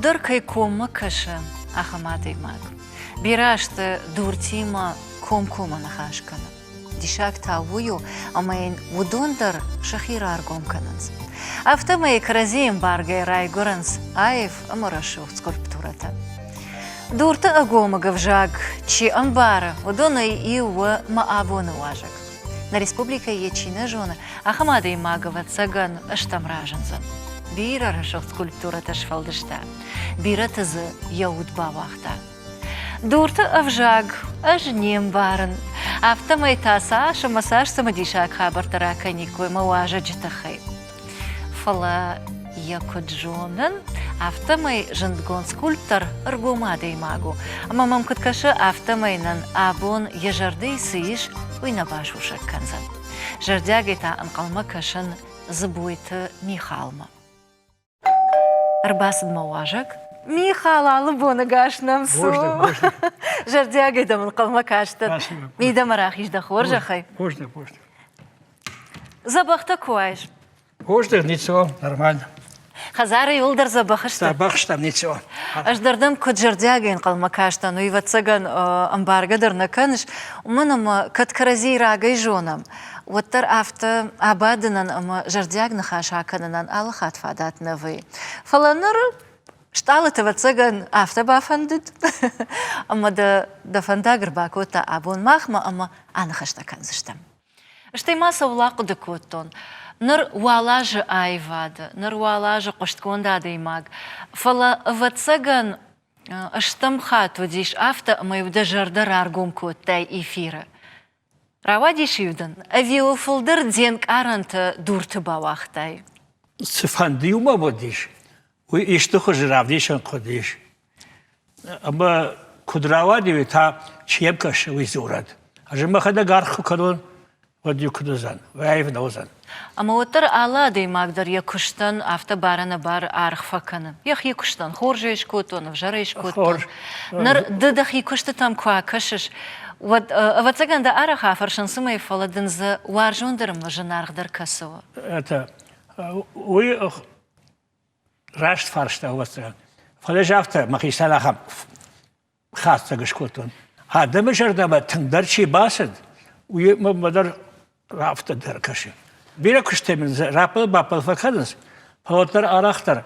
Durdur kay komma kaşı ahamatay mag. Biraştı durtima komma nahaşkanı. Dişak tavuyu ama en vudundar şahir argom kanız. Aftamay krazim bargay raygurans ayf amaraşu skulpturata. Durta agoma gavjag чи амбара водонай и в маабона важак. На республика ечина жона ахамадай магова цаган аштамражанзан. Бира рашах скульптура ташфалдышта. Бира тазы яуд бавахта. Дурта авжаг ажнем баран. Автомай таса шамасаш самадишак хабартара каникой маважа джитахай. Фала якоджонан автомай жандгон скульптор аргумадай магу. Мамам кыткашы автомайнан абон ежарды сыйыш уйнабашушак канзан. Жардягайта анқалма кашын забуйты Михалма. Арбасын маважак. Михал алыбоны гашнам су. Жардягайта анқалма каштын. Мейда марахиш хор жахай. Можно. Забахта куайш. Можно, ничего, нормально. Хазары юлдар забахышты. Забахыштам, ничего. Аждардым куджардягайн қалмакаштан, уйватсаган амбаргадырна каныш, уманам каткарази рагай жонам. Оттар авто абадынан ама жардягна хашаканынан алахат фадат навы. Фаланыр шталыты ватсаган авто бафандыд. Ама да фандагр бакота абон махма ама анахашта канзыштам. Штаймаса улақы декоттон. Ныр уалажы айвады, ныр уалажы қоштконда деймаг. Фала ватсаган ыштымхат водиш авто майвда жардар аргом коттай эфиры. Равадиш юдан, авиофылдыр денг аранты дурты бавахтай. Сыфандиума водиш. Уй иштуху жиравдишан кодиш. Ама кудравади та чемкаш уйзурад. Ажимахада гарху кадон водю кудузан, вайв наузан. Ама отыр ала деймагдар якуштан авто барана бар архфаканы. Ях якуштан, хоржа ешкотон, вжара ешкотон. Нар дыдах якушты там куа кашыш. Ватсаганда араха фаршансымай фаладын за уаржондырым жынаргдар касыва. Это уй рашт фаршта ватсаган. Фалежавта махисалахам хатса гашкотон. Дымы жардама тыңдар басыд. Уй мадар рафта дар каши. Бира куштемин рапыл бапыл факадынс. Палоттар арахтар.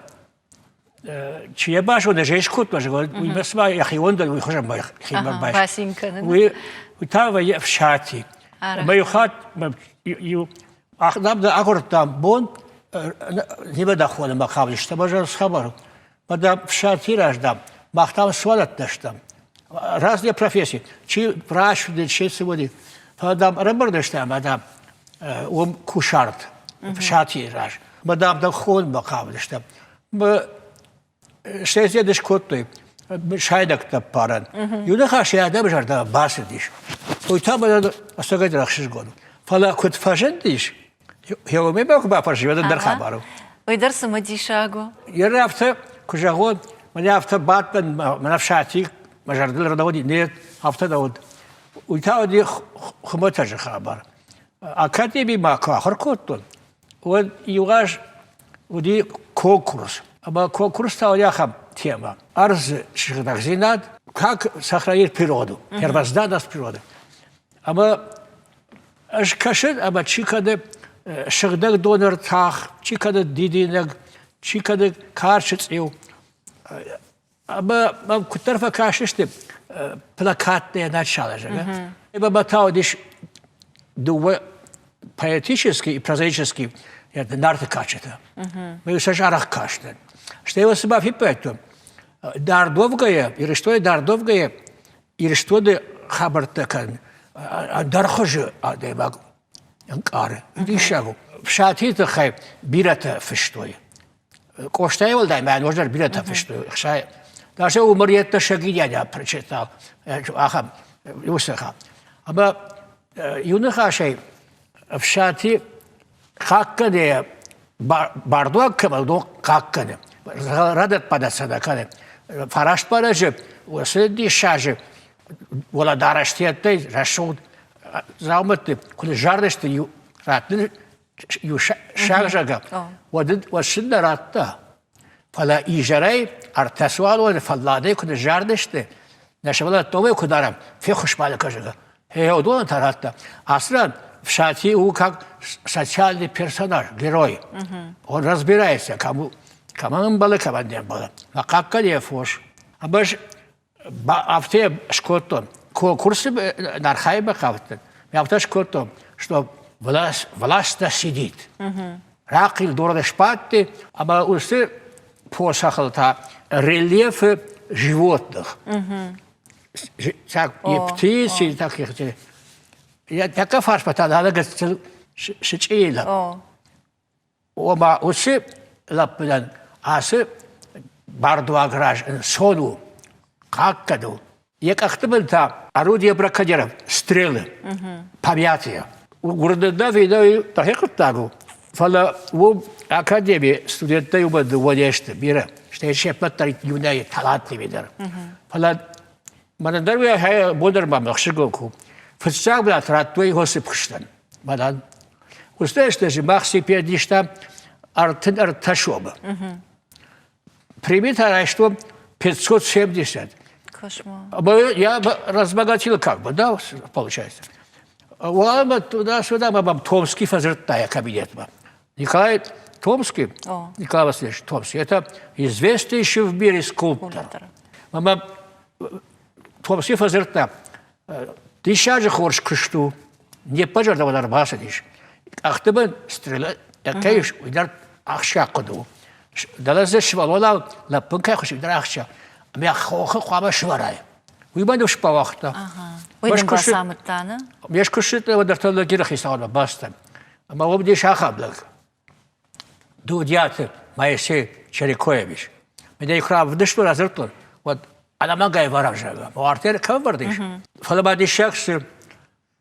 Чия баш он жеш кот баш. Уй масма яхионда уй хожам бай. Басинканы. Уй тава в шати. Маю хат ю ахнам да агортам бон не дохода макабли, что бажа схабару. Мада в шати рождам. Махтам свалат наштам. Разные профессии. Чи врач, чи сегодня. Мадам рабардаштам, мадам ом кушарт в шати раж. Мадам да хон макабли, что мы шесть едешь коттой. Шайдак та паран. Юнаха шайда бажарда басидиш. Ой там да асагад рахшиш гон. Фала кот фажендиш. Я умею бафаржи да дархабару. Ой дарсы мадишаго. Я рафта кужагон, меня авто батмен, меня в шати, мажардил родоводи нет, авто давод. Ой там ди хмотажи хабар. Академия мака харкоттон. Вот югаш уди конкурс. Ама конкурс стал яхам тема. Арз шихтахзинат, как сохранить природу, первозданность природы. Ама аж кашет, ама чикады шигдак донор тах, чикады дидинак, чикады каршиц ил. Ама кутарфа кашешты плакатное начало же. Ибо батаудиш дува поэтический и прозаический это нарты качета. Мы сажарах каштен. Что его себя фипету. Дардовгая, или что дардовгая, или что де хабартакан. Дархожи адебаг анкары. Дишагу. В шатита хай бирата фиштой. Коштаевал дай мен можно бирата фиштой. Шай. Даже у Мариетта Шагидя я прочитал. Ахам Юсаха. Ама юнаха шей в шати хаккане бардуак кемалдо хаккане. Радат падасада кане. Фарашт падаже, уасыди шаже. Вола дараштияттай, рашуд. Зауматты, кули жардышты ю ратны ю шагжага. Вадын васынна ратта. فلا ایجاره ارتسوال و فلاده کد جردشته نشوالات دومه کدارم فی خوشبال کجا هی اودون تراتا اصلا в шати у как социальный персонаж, герой. Он разбирается, кому он был, кому не был. А как не фош. А баш авте шкотон. Курсы нархайба хавтен. Я авте шкотон, что власть сидит. Ракил дорога шпатти, а усы посахалта рельефы животных. И птицы, и таких. Я такая фарш потом, она говорит, шичила. Ома усы лапдан, асы бардуаграж, сону, как каду. Я как-то был там, орудия браконьеров, стрелы, помятые. У города видно, так я как-то фала в академии студенты убыли водишь, бира, что еще потом юные таланты видят. Фала, мандарвия хай бодр мам нахшигоку. فالساق بلا تراتوي هو سبخشتن بدان وستاشتاج ماخسي بيديشتا ارتشوب примита рашту 570. Я разбогател как бы, да, получается. Ладно, туда-сюда, мы Томский фазертая кабинет. Николай Томский, Николай Васильевич Томский, это известный еще в мире скульптор. Томский фазертая. Ты сейчас хочешь крышту, не пожалуйста, вот арбасадишь. Ах ты бы стрелял, якаешь, удар ахша коду. Дала за швалола, на пунках хочешь удар ахша. Меня хоха хвама шварай. Уйбану шпавахта. Уйдем басам тана. Меня шкушит на водарталла гирахисала баста. Ама обди шахаблак. Дудят Моисей Черекоевич. Меня их раб вдышло разртон. Вот. Она магай варажага. Артер кавардиш. Фалабади шахс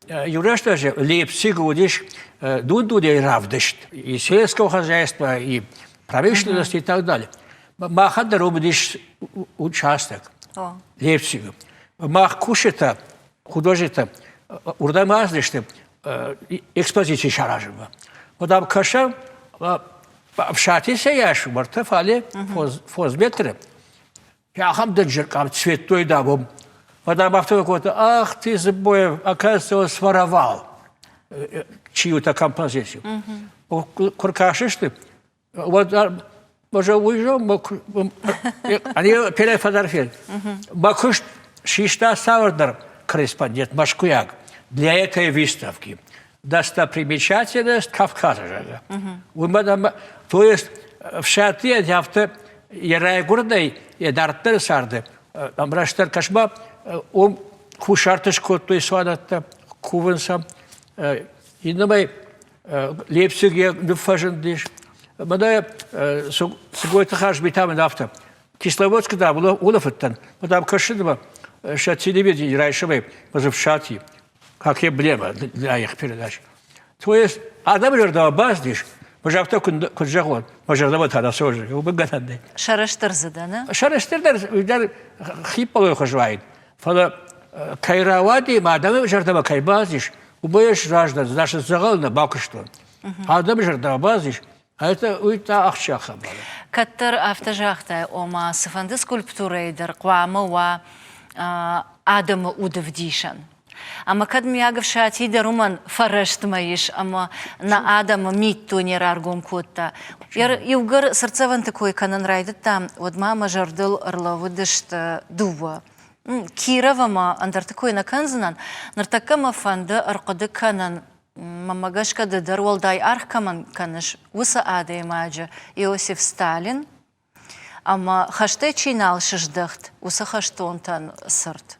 юрешта же Лейпциг удиш дуде равдиш. И сельского хозяйства, и промышленности и так далее. Махадер убдиш участок. Лейпцига. Мах кушета художество урдамаздиште экспозиции шаражева. Вот там каша в шате сеяш мартефали фозметры. Я хам денджер кам цветной дабом. Потом автор какой-то, ах ты Забоев, оказывается, он своровал чью-то композицию. Куркашишь ты? Вот уже уезжал, они перефотографировали. Макуш Шишта Сауэрдер, корреспондент Машкуяк, для этой выставки. Достопримечательность Кавказа. То есть в шате авто Ярая Гурдей и Дартер Сарды, Амраштер Кашба, он кушартышко, то есть свадата кувенсам, и на мой Лейпциге нефажендиш. Мадая сгойта хаш битам нафта. Кисловодск да было улафтан. Мадам Кашидова шатилевиди райшевой позавшати, как эмблема для их передач. То есть адам жерда баздиш. Пожалуйста, куджагон, пожалуйста, тогда сожжи, убегатанный. Шараштырзы, да, на? Шараштырдар, хипполой хожвает. Фала кайравади, мадамы жердама кайбазиш, убоешь раждан, значит, загал на бакуштон. Адам жердама базиш, а это уйта ахчаха была. Каттер автожахта ома сифанды скульптурейдер, квама ва Адама удавдишан. Ама kad mi jagav šāti ide ruman faresht majiš, ama na Adama mittu njerargum kutta. Jer ilgar srcevan такой канан райдет там, от мама жардыл ырлавыдышт дува. Кировама андар такой наканзанан, нар такама фанды арқады канан мамагашка дыдар волдай архкаман каныш уса ады имаджа Иосиф Сталин, ама хаште чинал шыждыхт, уса хаштонтан сырт.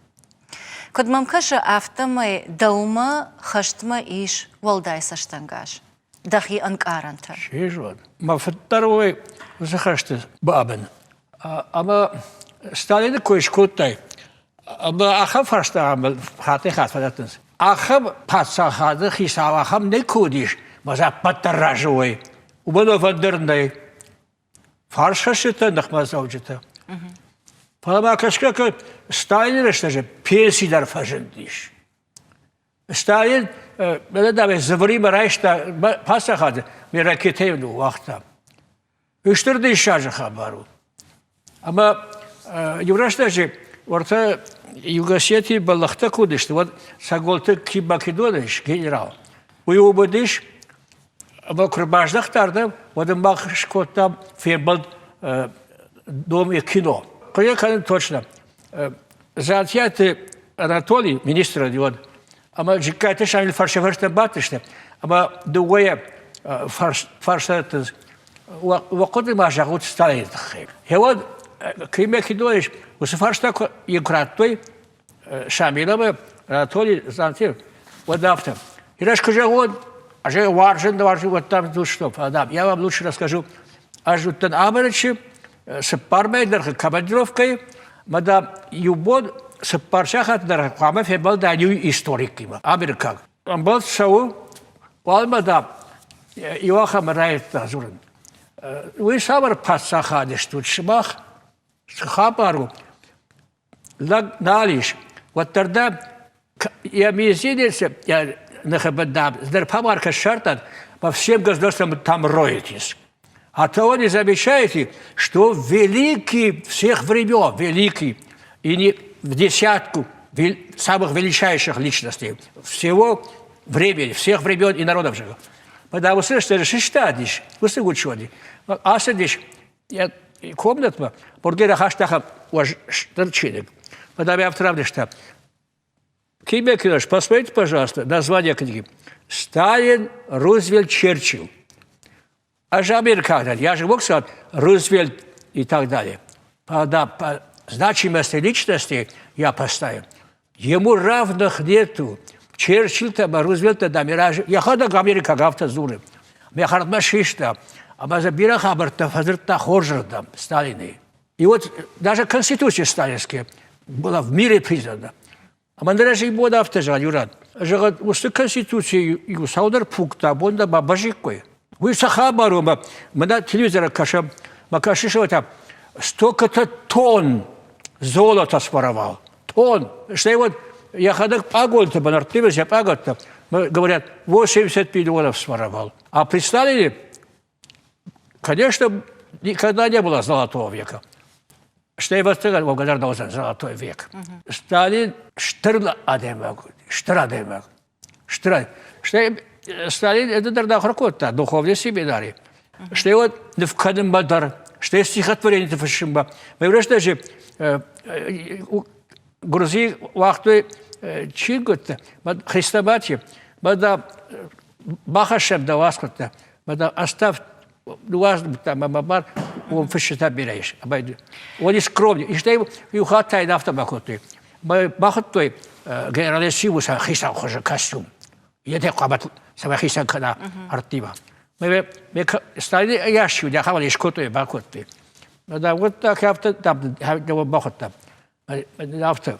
Код мамкаша автомай даума хаштма иш волдай саштангаш. Дахи анкаранта. Шижвад. Ма второй захашты бабен. Ама Сталин койш куттай. Ама ахам фаршта амал хаты хат фадатынс. Ахам патса хады хисава ахам не кудиш. Маза паттаражуй. Убано вандернай. Фаршашыта нахмазаучыта. Палама кашка Сталин что же песидар фажендиш. Сталин да за время райшта пасахад ми ракетевну вахта. Үштірді шажы хабару. Ama Yuvrashtaji orta Yugosyeti balakta kudishti. Вот sagolta ki Makedonish general. Uyubadish ama kurbajdakhtarda вот махшкотам фебал дом и кино. Конечно, точно. Затьяты Анатолий, министр, вот, ама жикайте шамил фаршеваршта батышты, ама дугоя фаршата وقت ما جاءت ستالين تخيل هو كريمة كدوش وسفارشتا يقرأتوي شاملة راتولي زانتير ودافته إيش كجاود أجا وارجن وتام دوشتو فادام я вам лучше расскажу ажутан амарчи с пармейдер командировкой мадам юбод с паршахат дар хама фебал да нью историкима Америка он был шоу والمدام يواخم رايت تازورن ويسامر باسخادش تشمخ خبرو لا ناليش وتردم يميزيدس يا نخبدام در помарка шартат по всем государствам там роетесь. А того не замечаете, что великий всех времен, великий, и не в десятку самых величайших личностей всего времени, всех времен и народов живет. Потому что шестадиш, вы ученый. А сидишь, я комната, бургера хаштаха уж торчинок. Потому я втравлю, что Кибе Кираш, посмотрите, пожалуйста, название книги. Сталин, Рузвельт, Черчилль. А же Америка, я же мог сказать Рузвельт и так далее. По значимости личности я поставил. Ему равных нету. Черчилль там, Рузвельт там, я ходил в Америку, гавта зуры. Я хардма шишта, а мы забирали хабарта, фазерта хожерда, Сталины. И вот даже Конституция сталинская была в мире признана. А мы даже и бода автожал, Юран. Же вот Конституция и Саудар Пукта, бонда бабажикой. Вы сахабару, мы на телевизоре кашем, мы кашишем там столько-то тонн золота своровал. Тонн. Что и вот я ходил пагод, я пагод, говорят, 80 миллионов своровал. А при Сталине, конечно, никогда не было золотого века. Что я вас сказал, благодарен за золотой век. Сталин штырла адемак, штрадемак, штрад. Что Сталин это дарда хракотта, духовные семинарии. Что я вот в Кадымбадар, что я стихотворение фашимба. Мы говорим, что же Грузии вахтой чиготта, христоматия, мада бахашем да васкотта, мада остав дуазм там мамар он фашита берешь. Он не скромный. И что его юхатай на автомахоты. Мы бахотой генералиссимуса хисан хоже костюм. Я так абат сама хисан кана артива. Мы стали ящу, я хавали шкотой бахоты. Да вот так авто там его бахота. Авто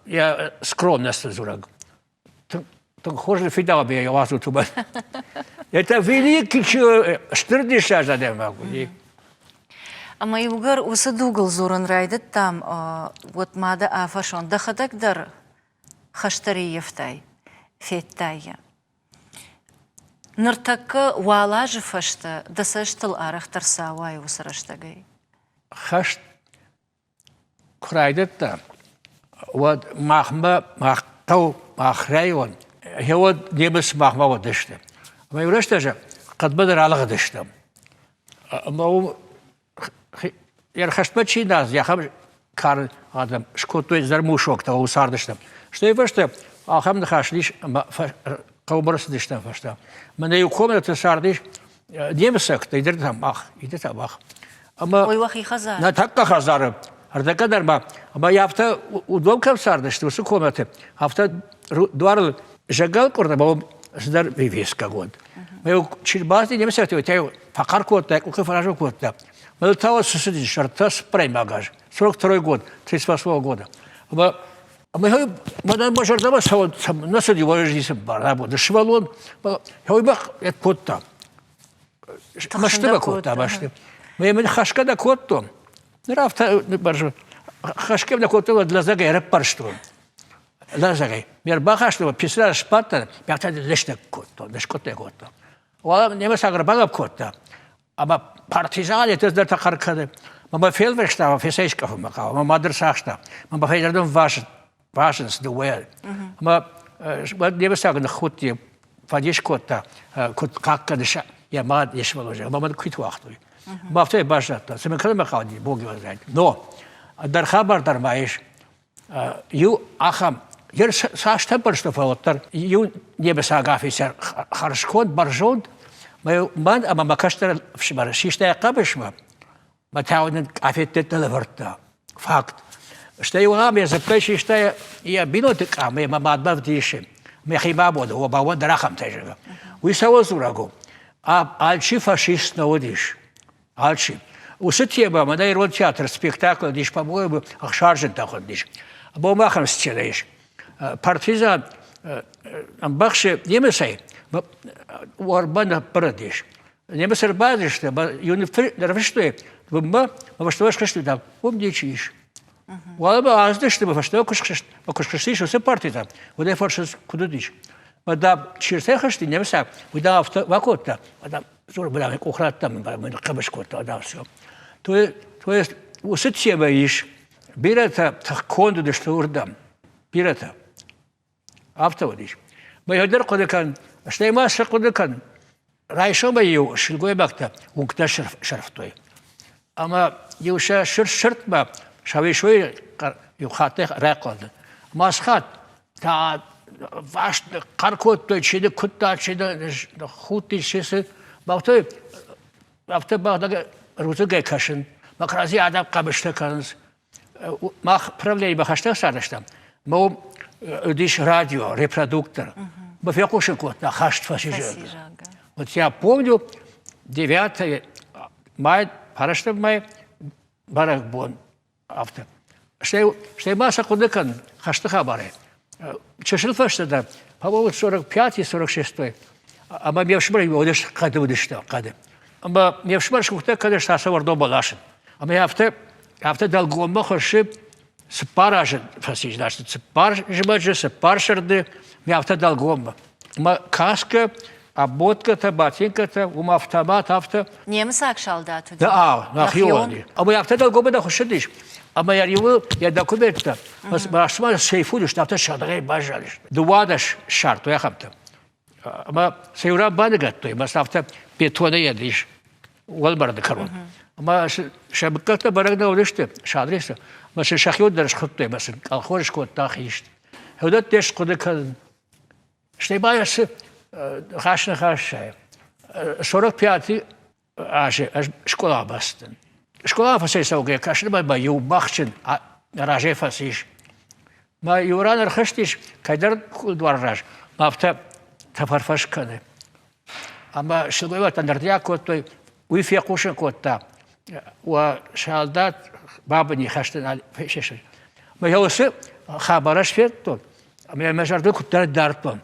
я скромность зураг. Так хуже фидал бы я вас тут. Это великий человек, что ты сейчас могу. А мои угар усадугал зуран райдет там, вот мада афашон, да хадак дар хаштариевтай, феттайя. Нартака уалажи фашта, да саштал арах тарсавай усараштагай. Хашт крайдет там, вот махма, махтау, махрайон, его немец махма вот дышты. Мы говорим, что же, как бы дорого дышты. Я хашпачи нас, я хам кар адам шкотой зармушок того усардышты. Что я что, а хам нахашлиш каубарс дышты фашта. Мы на комнате сардыш немцек, ты идет там ах, идет там ах. Ой, вахи хазар. На так хазар. Ардакадар ба, ама я авто удобкам сардышты, усу комнате. Авто дуарл жагал корда, ба сдар вивеска год. Мы чирбазы немцек, ты тебя факар котта, ука фаражу котта. Мы того соседи шарта спрей магаж. 42 год, 38 года. Мы мадам бажардава савод насади вождисем барабо. Да швалон, я бах это котта. Машты котта, машты. Мы хашка да котто. Рафта баржу. Хашкем да котто для загай репаршту. Для загай. Мер бахашту писра шпатта, я тогда лишне котто, лишкотте котто. Вала немец аграбагаб котта. Ама партизан это да такаркады. Maar veel verstaan, veel zeker van elkaar. Maar moeder zegt dat. Maar begrijp je dan wagens de wel. Maar wat die zeggen de goed die van je skota, goed kakken de ja maar is wel zo. Maar dat kwijt wachten. Maar twee bazat. Ze kunnen me gaan die bogen zijn. No. Daar gaat daar maar is. Je acham. Je zegt temperste fouten. Je nie besaga officer. Harschot barzond. Maar man ama kastar maar sista qabishma. Maar تعاون عفيت تلفرتا فاكت اشتي وغامي زبيش اشتي يا بينوتك عمي ما بديش ما خيبابود هو باود رقم تجربه ويسوى زورغو альчи фашист наводиш альчи усытьеба мы дай род театр спектакль диш по-моему ахшаржен таходиш або махам стелеш партизан амбахше немесей уарбана парадиш немесер бадиш юнифр дервиште ما بشتوش خشت دام وبدي شيش والله عايزش تبقى بشتوش خشت ما كشتيش وسبارتي دام وده فرش كدوديش ما دام شيرتي خشتي نمسا وده وقتها وده زور بلا اخرات من قبش كنت وده سو تو وستي بايش بيرتا تكون دشتور دام بيرتا افتوديش ما يقدر قد كان اشتي ما قد كان رايشو بايو شلقوي بكتا وكتشر شرفتوي اما يوشا شرط ما شوي شوي يخاطئ راقد ما سخات تا واش قركوت تشيد كتا تشيد خوتي شيس باوتي افت بعد روزه كاشن ما كرازي ادب قبشته كانز ما проблемы بخشته سرشتم ما ديش радио репродуктор بفيقوش كنت خشت فشيج вот я помню 9 мая Харашта май барак бон авто. Что масса кудыкан хашта хабаре. Чешил фашта да. По-моему 45 и 46. А мы мевшмар его деш кады будешта кады. Ама мевшмар шухта кады штаса вардо балашин. А мы авто долгома хаши спаражен фасиж дашт. Спаржбаджи спаршарды мы авто долгома. Ма каска обмотка-то, ботинка-то, автомат, авто. Немец акшалдату. Да, нахиони. А мы авто долго бы дохушидиш. А мы я документ-то. Мы сейфули, что авто шадрей бажалиш. Дуадаш шарту, я хамта. Мы сейура бадагату, мы авто бетона едиш. Уолбарда корон. Мы шабката барагда удишты, шадрейса. Мы шахиот дарш хутты, мы алхориш кот тахишт. Худат теш кудыкан. Штейбаяш خاشن خاشه 45 аж школа бастын. Школа фасейсауге кашны ба ю бахчын раже фасиш. Ма юранер хыштиш кайдар кулдварраж. Мафта тафарфаш каны. Ама шылгойва тандардия коттой уйфе кушын котта. Ва шалдат бабыни хаштын фешеш. Ма ялысы хабараш феттон. Ама я мажарды куттар дартон.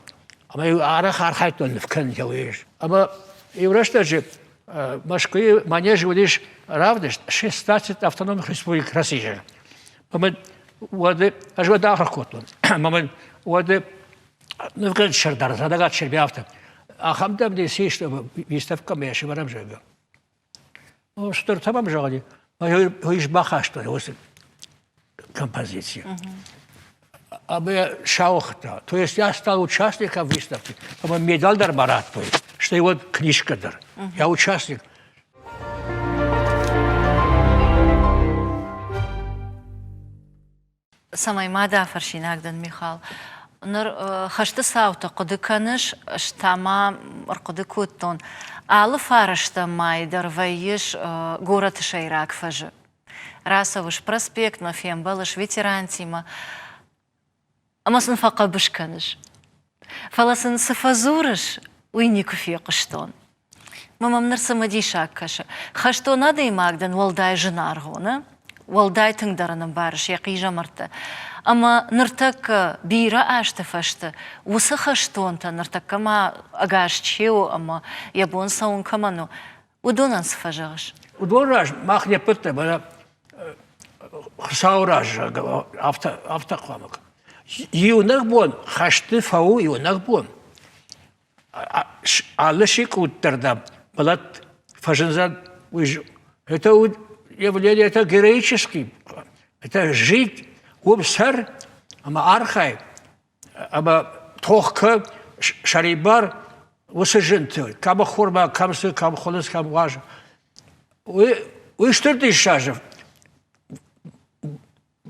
أما يعرف خارخيته الفكان جويش أما يورشتاج مشكلة مانيج وديش رافدش 16 автономных республик России أما وده أجود آخر كتون أما وده نفقد شردار زادقات شربيافته أخم دم دي سيش بيستفكر ماشي برام جاga وشتر تمام جاغدي ما هو يشبخاش تو هو композиция أما شاوخته то есть я стал участником выставки أما медаль дар барат той что его книжка дар я участник سمای ماده فرشیناگدن میخال نر خشت ساوت قدکنش اشتما قدکوتون آل فارشت مای در ویش گورت شیراک فج راسوش پرسپیکت ما فیم بالش ویترانتی ما اما سنفقه بشکنش فلسن سفزورش وینیکو فی قشتون ما منرسم دیشاک کشه خشتون ندی ماگدن ولدای جنارگونه والداي تنقدر نبارش يقيجا مرتا أما نرتك بيرا أشتفشت وسخشتون نرتك ما أقاشتشيو أما يبون سون كمانو ودون نسفجاش ودون راج ما أخني بطة بلا خساو راج أفتقامك يونغبون خشت فاو يونغبون على شيء كوتردم بلات فجنزان ويجو هتود явление это героический. Это жить умсар, ама архай, ама тохка шарибар усаженты, кама хорма, камсы, кам холос, кам важа. Вы что ты шажев?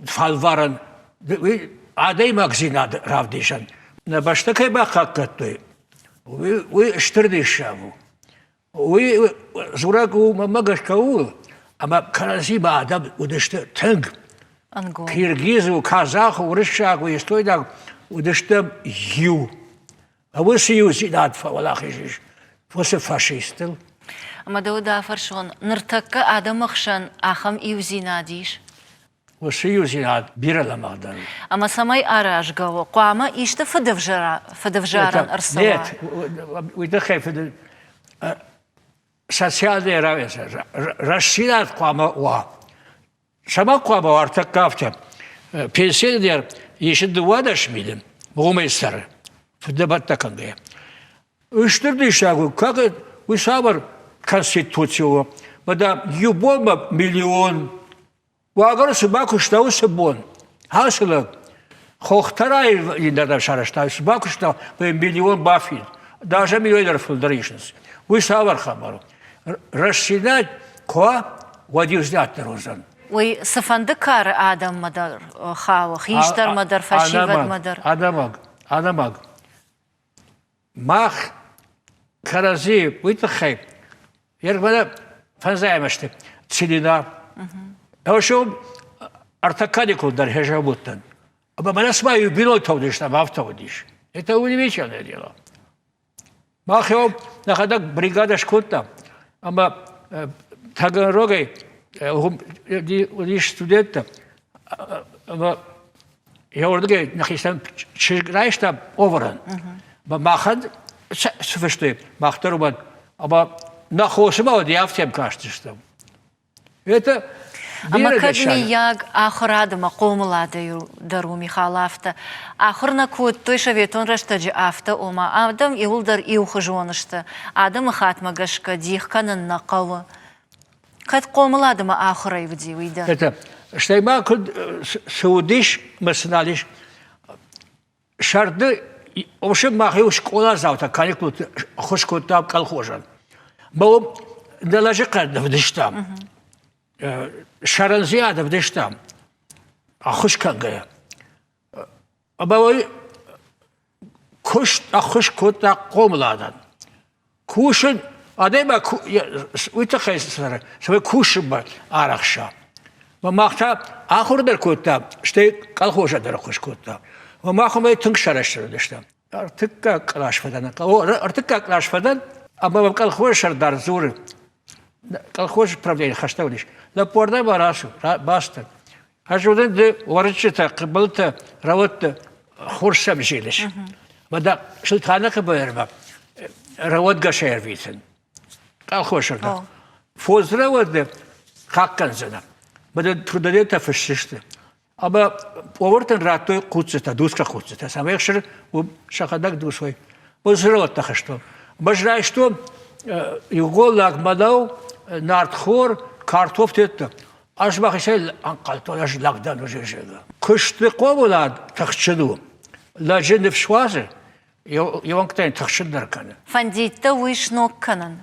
Фалваран, вы адей магазина равдишан. На баштакай бахаккатой. Вы что ты шаву? Вы зурагу мамагашкау, ама каразиба адам удеште тенг. Киргизу, казаху, рышагу, и стойдак удеште ю. А вы сиюзи над фавалахишиш. Вы фашистел. Ама да фаршон, ныртакка адам ахшан ахам иузинадиш. Вы сиюзи над бирала магдан. Ама самай аражгаво, куама ишта фадавжаран арсала. Нет, вы дахай социальные равенства. Расширят куама уа. Сама куама артакавта. Пенсионер еще 20 милин. Бумейстер. В дебатта канге. Вы что дышагу? Как вы сабар конституцию? Бада юбома миллион. Вагар собаку что собон. Хасла. Хохтарай иногда шараштай. Собаку что миллион бафин. Даже миллионер фулдеришнс. Вы сабар хабару. Расширять куа вадюзнят наружан. Вы сафандыкар адам мадар хава, хиштар мадар, фашиват мадар. Адамаг. Мах карази вытахай. Яргвада фанзаймашты. Целина. Эвшо артакадику дар хежабуттан. Аба манасмаю биной тавдиш там автоводиш. Это удивительное дело. Мах его находак бригада шкотта. Ама Таганрогой лишь студента, я ордге нахистан чиграйшта оверан. Махад свешты махтарубан, аба нахошима одиавтем кажется что. Это Ама кадми яг ахрадама комладаю дару Михалафта. Ахрна код той шаветон раштаджи афта ома адам иулдар иухажонышта. Адам хатмагашка дихканан нақава. Кад комладама ахрай вди уйда. Это штайма код саудиш масналиш шарды вообще махил школа завтра каникул хошкота колхозан. Бо далажика вдыштам. Шаранзиада вдыштам. А хошкангая. Абавой хошкота комладан. Кушен адема уйтахай сара. Саве кушба арахша. Махта ахурдар кота, штей колхоза дар хошкота. Махмай тыңшараштыр вдыштам. Артыкка клашфадан. Артыкка клашфадан. Абава колхоз шардар зуры. Колхоз правление хаштавлиш. Лапорда барашу, баста. Ажудан де варчита, кыбылта, равотта, хурсам жилиш. Бада шылтана кыбырма, равот гашер витен. Колхоз шардар. Фозра воды хакканзана. Бада трудалета фашисты. Аба повартен ратой куцета, дуска куцета. Самехшир шахадак душой. Возрот хашто. Бажрай что юголак мадау нартхор картоф тетта. Аж бахишел анкалто аж лакдан уже жега. Кышты ковулад тахчыду. Лажен в швазе. Йонктайн тахчыдар кана. Фандитта вишнок канан.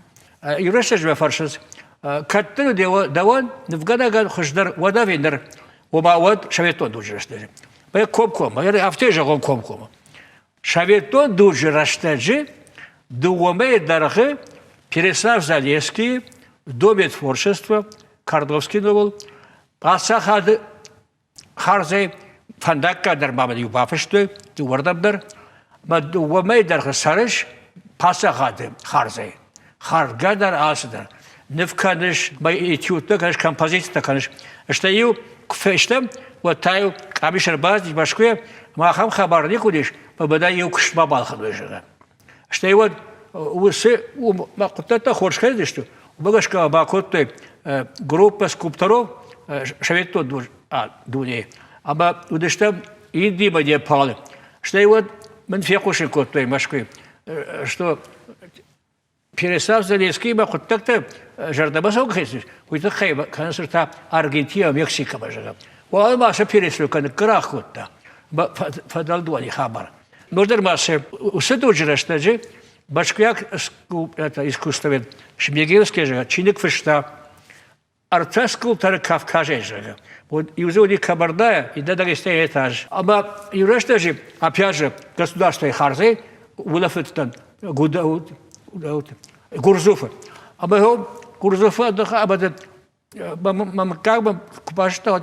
Юресаж в фаршыз. Каттыну даван невгадаган хуждар вода вендер. Обавод шаветон дуджештери. Бе копком, я автежа копком. Шаветон дуджештери. Дуоме дарахе Переслав Залесский в Доме творчества Кардовский новел. Пасахад Харзей Фандакка дармамад юбафештой дувардабдар. Дуоме дарахе Сарыш Пасахад Харзей. Харгадар Асадар. Невканеш бай этюдта канеш композиция канеш. Что ю кфештам вот таю кабишер базди башкуя махам хабарник удиш победа ю кшма балхадвежага. Что его усы макутата хоршхеди что багашка бакоттой группа скульпторов шаветто дуне аба удиштам иди баде палы. Что его мен фекуши коттой машкой что Перестав Зеленский ма құттақты жардамасау қайсыз. Өйті қайбақанысырта Аргентина, Мексика бажыға. Оған машы перестройканы қырақ құтта. Фадалдуани хабар. Нуждар машы ұсы дұжырашты жы, башқияк искусствовед Шмегелский жыға, чиник фышта, артаскул тары Кавказе жыға. Вот и уже у них Кабардая, и до Дагестана этаж. Ама юрашты же, опять же, государственные харзы, улафеттан, Гурзуфа. Ама его Гурзуфа отдыха, ама как бы купашта,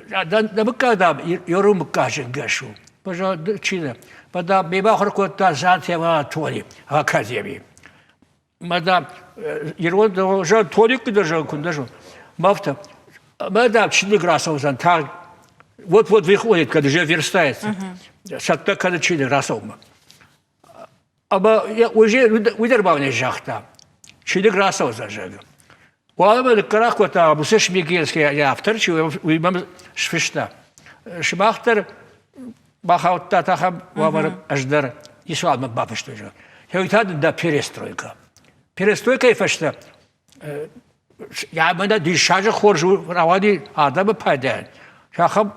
да мы когда юрум кажем гашу. Пожалуйста, Чина. Пода бейбахор кота зантьева толи в академии. Мадам, Ерон даже толик даже кундажу. Мафта. Мадам Чиник Расов так. Вот выходит, когда же верстается. Сатта когда Чиник Расов. Ама уже выдербавный жахта. Чиник Расов зажег. Уалма карах кота абусе Шмигельский автор, чего имам шфишта. Шмахтер бахаутта тахам вамар аждар. Еще одна баба что же. Я говорю, да перестройка. Перестройка и фашта. Я мене дишаже хоржу равади адамы пайда. Шахам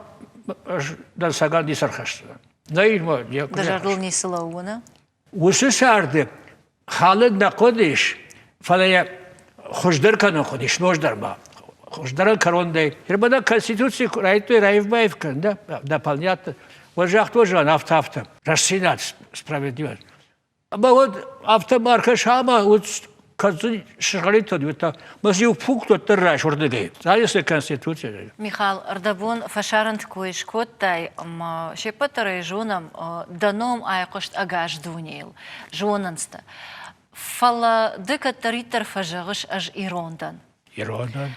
дан саган дисархашты. Наилма я. Дажарлыл не сылауына. Усы сарды. Халид нақодиш. Фалая хождар кану ходиш нождар ба. Хождар корондай. Ербада конституции райтой райвбаев кан да дополнят. Вожах тоже авто. Рассинат справедливо. Ама вот автомарка шама вот казу шаргалито дюта. Мазю пукто терраш ордегей. Залисы конституция. Михаил Ардабун фашарант коиш коттай шепатары жонам даном айқошт агаш дунейл. Жонанста. Фала дыка таритар фажагыш аж Ирондан. Ирондан.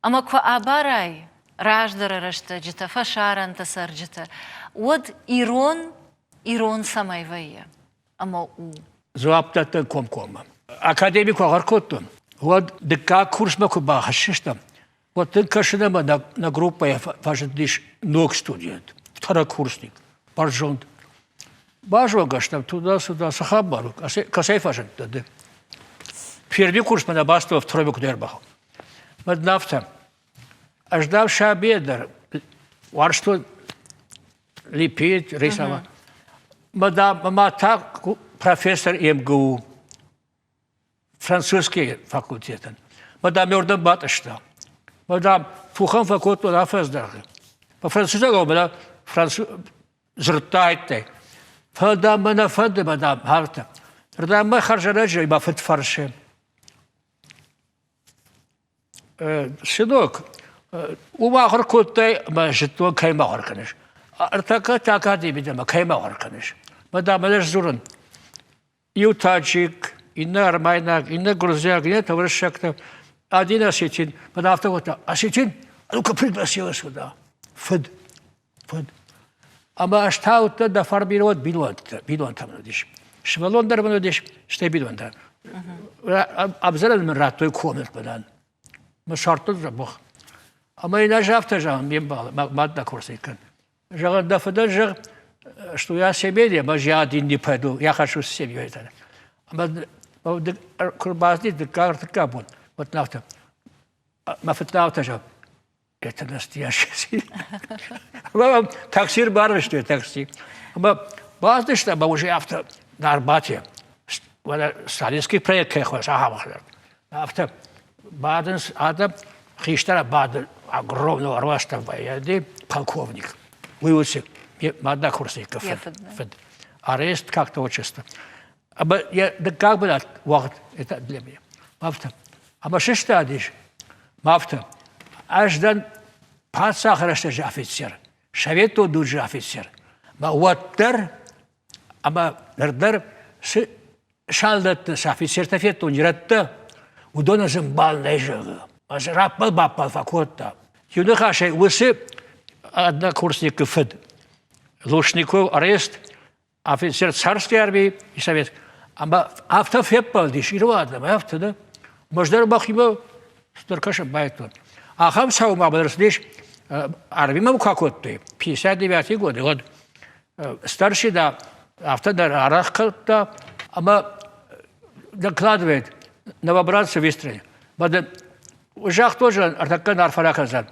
Ама ква абарай раждара рашта джита фашаранта сарджита. Вот Ирон самайвая. Ама у. Зуаптата комкома. Академик Агаркоттон. Вот дыка курс макуба хашиштам. Вот ты кашинама на группа я фаждиш ног студент. Второкурсник. Баржонт. Бажога там туда-сюда сахабару. Касай фажент тады. Первый курс мы на басту второй кудербах. Маднафта. Аждавший обедар. Варшту лепить, рисовать. Мадам так профессор МГУ. Французский факультет. Мадам Мёрден Батышта. Мадам Фухан факультет на фездерге. По-французски мадам француз зртайте. Фадам на фаде мадам харта. Мадам мы харжараджи ба фит фарше. Сынок, ума харкоттай мажитто кайма харканеш. Артака такади бидема кайма харканеш. Мадам алеш зурун. И таджик, и армайнак, и грузяк, и товарищак. Один осетин. Мадам автогота. Осетин? А ну-ка пригласила сюда. Фед. Ама аштаута да фарбировать бидуан там надиш. Швалондар надиш, что бидуан. Абзаран мен ратой комнат мадан. Мы шарту забох. Ама и нажавта жан бимбал, мадна курсикан. Жаган дафада жаг, что я себе не, mas я один не пойду, я хочу с семьей это. Ама курбазни декарт кабун. Вот нафта. Мафтнаута жаг. Это настоящий. Таксир бар, что такси. Базды, что уже авто на Арбате. Сталинский проект, как я сказал. Авто Баден, Адам, Хриштара Баден, огромного роста военный полковник. Выучил, одна курсника. Арест как-то отчество. Да как бы это для меня. Мафта. А что адиш? Мафта. Аждан пацахрашта же офицер. Шавету дуджи офицер. Ма уаттер, ама нердер шалдат с офицер тафету ниратта. Удона зимбал нежага. Аз раппал баппал факотта. Юнахашай усы однокурсник ФЭД. Лушников арест, офицер царской армии и совет. Ама автофеппал диш, ирвадам, авто, да? Мождар бахиба, старкаша байтон. А хам саума бадрсдиш, армима какой-то, 59 годы. Вот старший, да, автодар арахкалта, ама докладывает новобранцы в Истрине. Ужах тоже артакан арфараказан.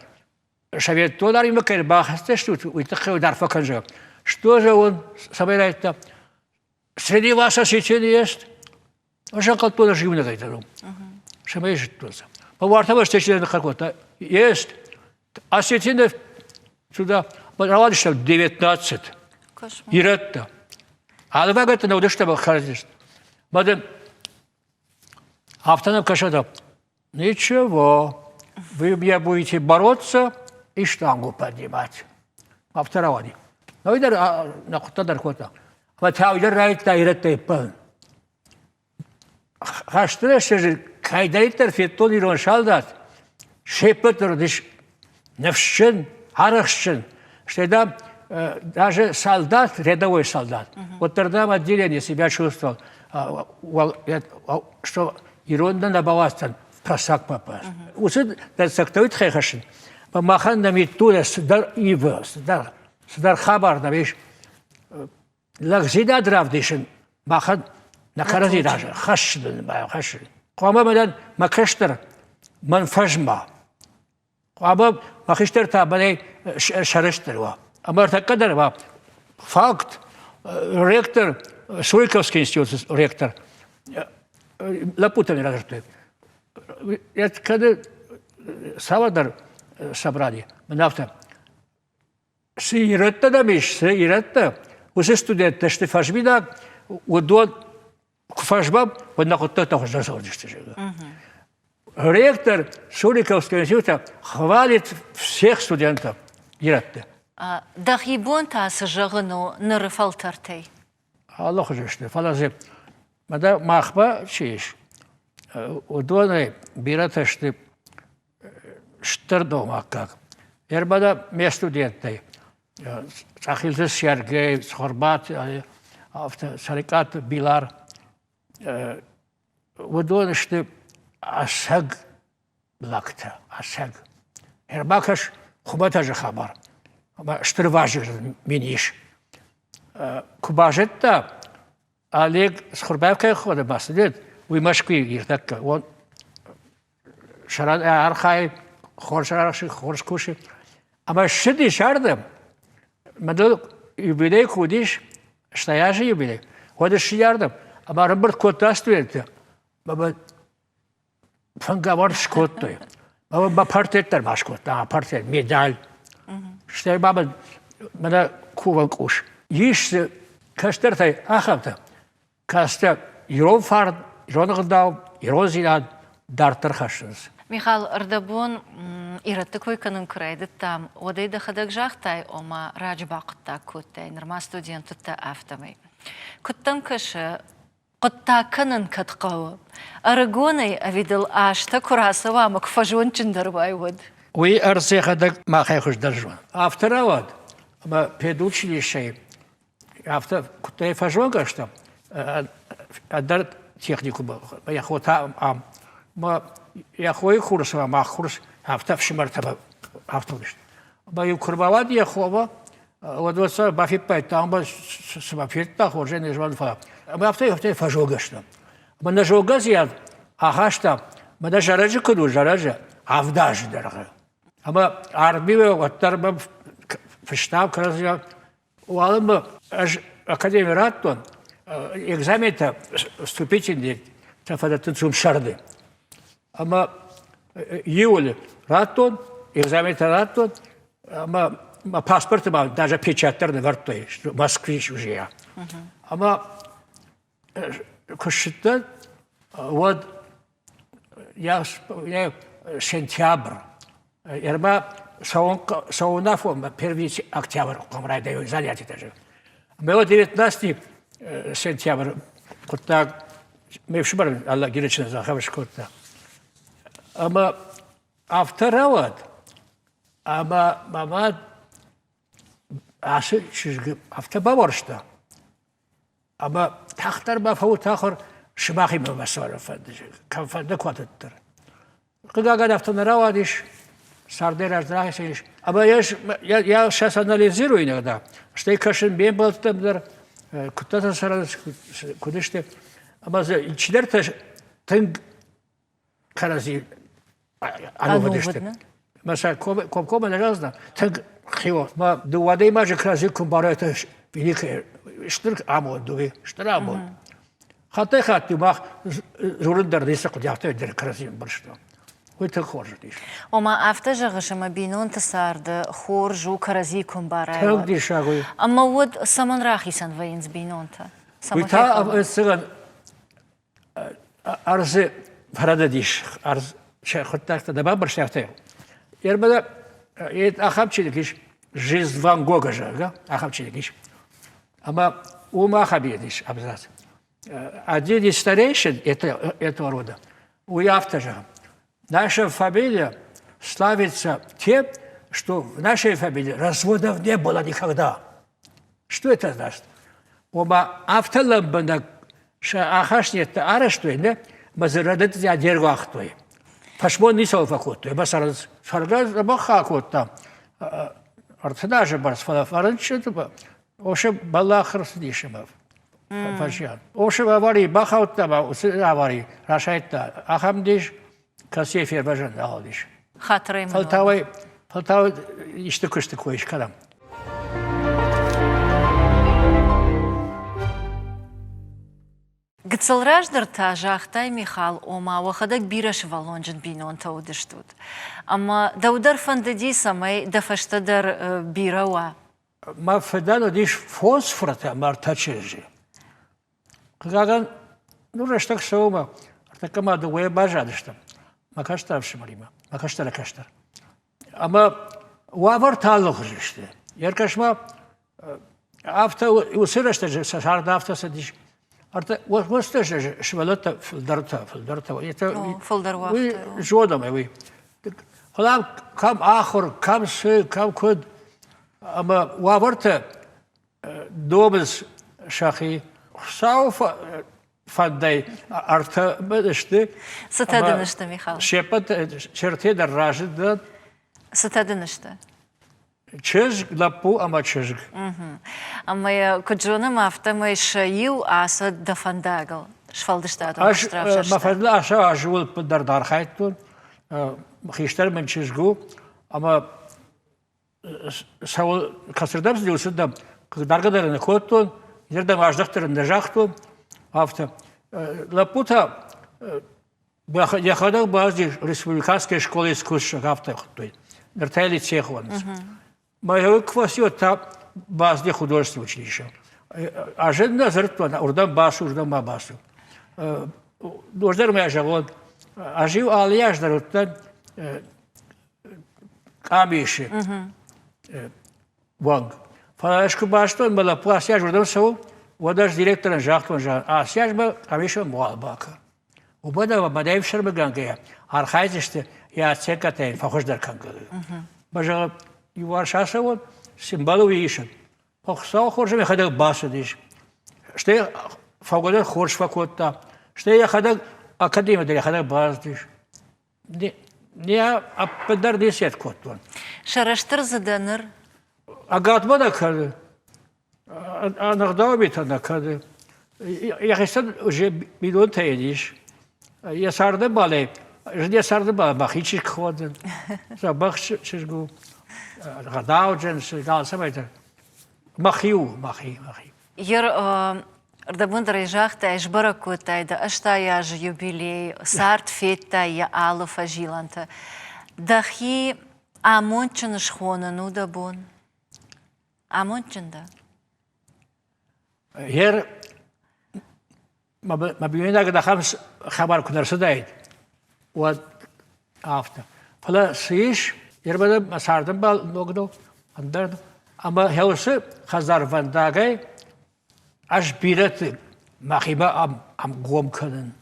Шавет толар ему кайрбахасте, что уйти дарфаканжа. Что же он собирает-то? Среди вас осетин есть? Ужах тоже живно гайдану. Шамаешь тоже. Повартова встречали на какой-то. Есть. Осетины сюда, равадишь 19. Иретта. А давай это на удачу был харазишь. Бадем автоном кашада. Ничего. Вы мне будете бороться и штангу поднимать. Авторовали. Но видишь, на куда-то. Вот я видел, что Иретта и пан. Хаштреш же, кайдайтер фетон ирон шалдат. Шепетер диш невшен, арахшен. Что там даже солдат, рядовой солдат, вот тогда в отделении себя чувствовал, что иронно набаваться в просак попасть. Усы дастактовит хэхашин. Помахан на митуле сдар ива, сдар хабар на вещь. Лагзида дравдишин, махан на карази даже, хашин, хашин. Куамадан макештер манфажма. Куамам макештер табалей шарештерва. Амартакадарова факт ректор Суйковский институт ректор Лапутами разжигает. Это когда Савадар собрали, нафта. Сиретта дамиш, сиретта. Уже студенты, что фашбина, удон фашбам, вот на вот это уже заходишь. Ректор Суйковского института хвалит всех студентов. Иретта. Дахибон тас жагыну нырфалтартай. Allah hocam falan mada mahba şeyiş. Udone birataştı ştırdı makak. Erbada mestudiyette. Sahilde Sergey, Sorbat, hafta Sarikat, Bilar. Udone işte asag lakta, asag. Erbakaş kubatajı haber. Ama ştırvajı miniş. Кубажетта Олег Скорбаевкой хода басидет, у Москвы иртакка. Он шарад архай хоршараши хорскуши. Ама шиди шардам. Мадо юбилей ходиш, стояжи юбилей. Ходиш ярдам. Ама Роберт Котастует. Баба фангавар скоттой. Баба партеттер машкот, партет медаль. Что баба мада куванкуш. Есть кастертай ахавта, кастер ирофард, иронагдау, ирозилад, дартер хашинс. Михаил Ардабон иратыкой канын крайды там, одайда хадак жахтай, ома раджбақытта көттай, нырма студентытта автомай. Күттан кышы, құтта канын катқауы, арагонай авидал ашта курасава амак фажуан чындарбай вод. Уи арсе хадак махай хуш даржуан. Авторавад, ама педучилище, автор, куда фажонга что, отдар технику был. Я хота ам, я хой курс вам, а курс автор в шимартаба автобус. Баю курбавад я хова, вот вот бафипай там бы с бафита хуже не жван фа. Мы автор фажонга что. Мы на жога зияд, ага что, мы даже жаражи куду жаража, а в даже дорого. А мы арбивы вот тарба в штаб красиво. Уалым академия Раттон экзамен-то вступительный тафадатын шарды. Ама июль Раттон экзамен-то Раттон, ама паспорт даже печатный вартой, что москвич уже я. Ама кушта вот я сентябрь, ерба Саунафом, 1 октябрь, комрайда занятия даже. Мы 19 сентября, куда мы в Шибаре, Аллах Гирична захаваш куда. Ама авторовод, ама мама, ашы чизги автобавар что. Ама тахтар бафау тахар шибахи мамасара фадыжи, камфадда квадаттар. Когда гад автонравадиш, Сардер раздрахишь. А я сейчас анализирую иногда, что и кашин бен был там, кто-то сразу, куда что Ama içler tın karazi anu işte. Mesela kom ne razda tın khiyo ma duwade imaj karazi kumbarata великое штырк амон дуи штрамон. Хаты мах журындар десек яхты дер кразин бір что. Өте хорж дейш. Ома автожагышыма бинон тасарды хоржу карази kumbaraya. Тәг дейш агой. Ama вот саман рахисан вайнс бинонта. Уйта сыган арзы парада дейш. Арз шахтакта да бабыр шахты. Ербада ахапчилик жизнь Ван Гога же, ахапчилик. Ама ума хабедиш абзац. Один из старейшин этого рода, у автожа, наша фамилия славится тем, что в нашей фамилии разводов не было никогда. Что это значит? Оба автоламбана ахашнет арештуйне, мазырадет я дергахтуй. Пашмон не салфакотуй, басараз фаргаз бахакотта. Артнаже барс фалафарнчетуба. Оше балахрс дишемав. Фашиан. Оше аварий бахаутта аварий рашайтта. Ахамдиш касефер бажан алдиш. Хатырым. Фалтавай işte кышты коиш калам. Гцелраждыр та жахтай Михал ома вахадак бираш валонжын бинон таудыштуд. Ама даудар фандади самай дафаштадар бирауа. Ma fedano diş fosforata martaçeji. Kagagan nurashtak soğuma. Artakama da ve bajadıştım. Makaştar şımarima. Makaştar kaştar. Ama var tallık işte. Yerkaşma hafta usırıştı sarda haftası diş. Artık vastıştı şvalata fildarta. Fildarwa. Jodam evi. Halam kam ahır kam sı kam kud. Ama varta dobuz şahi sağ fadday artı işte. Satadınıştı Mihal. Şepat çerte de rajda. Satadınıştı. Çözg lapu ama çözg. Ama ya kujona mafta mı şayu asa dafandagal. Şfaldıştı Aş mafadla aşağı ajul dar haytun. Xişler men çözgü ama Сау касырдамыз деусін да даргадарыны көттін, жерден аждақтырында жақтын, авто. Лапута яхадаг базы республиканской школы искусств авто құттойды. Нертайли цех оныз. Майовы квасиотта базды художественное училище. Ажында зырттуан, урдан басу, урдан ма басу. Дождар мая жағон. Ажив алияждар оттан камеши. Ванг. Фалашку баштон была пласяж урдам сау, водаж директоран жахтон жан. А сяж был камеша муалбака. Убада мадаев шармы гангая. Архайзиште я цекатайн фахождар кангалы. Бажа юваршаса вот символу вишен. Похсау хоржами хадак басу диш. Что фагодар хорш факотта. Что я хадак академия дали хадак баз диш. Не аппадар десет коттон. Шараштыр заданыр. Агатма да кады. Анагдава битана кады. Я хестан уже миллион таедиш. Я сарды бале. Я сарды бале. Махичи кходен. Забах чизгу. Гадауджен сигал самайта. Махиу. Ер Ардабындар жахта эшбара котайда. Ашта яж юбилей. Сарт фетта я алыфа жиланта. Дахи амончын шхонану да бон. Амончын да. Her ma biyenda da khams khabar kunarsa dayt. Wa after. Fala sish yerbada masardan bal nogdo andar ama helse khazar van dagay ash birat mahiba am gom können.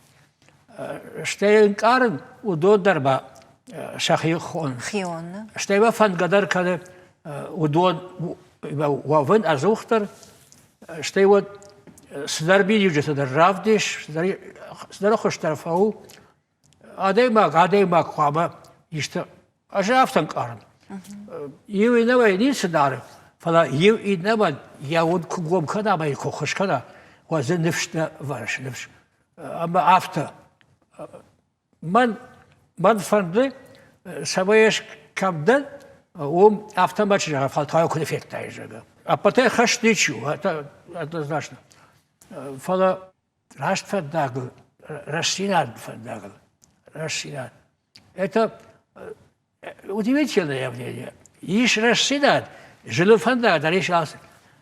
Stellen karen u do darba شخي خيون اشتباه فن قدر كده ودون وفن ازوختر اشتباه سدر بيجي جسد الرافدش سدر خوش طرفه عادي ما قابا يشت اجافتن قارن يو انوي ني سدار فلا يو انما يود كوم كدا ما يكو خوش كدا وزن نفش ورش نفش أما أفتا من فندي سويش كمدن أفتا ما تجاه فالتايو كل فيك تايجا أبتة خش ديشو هذا значно فلا راست فنداغل рассинат фандагл рассинат это удивительное явление иш рассинат жил фандагл даришас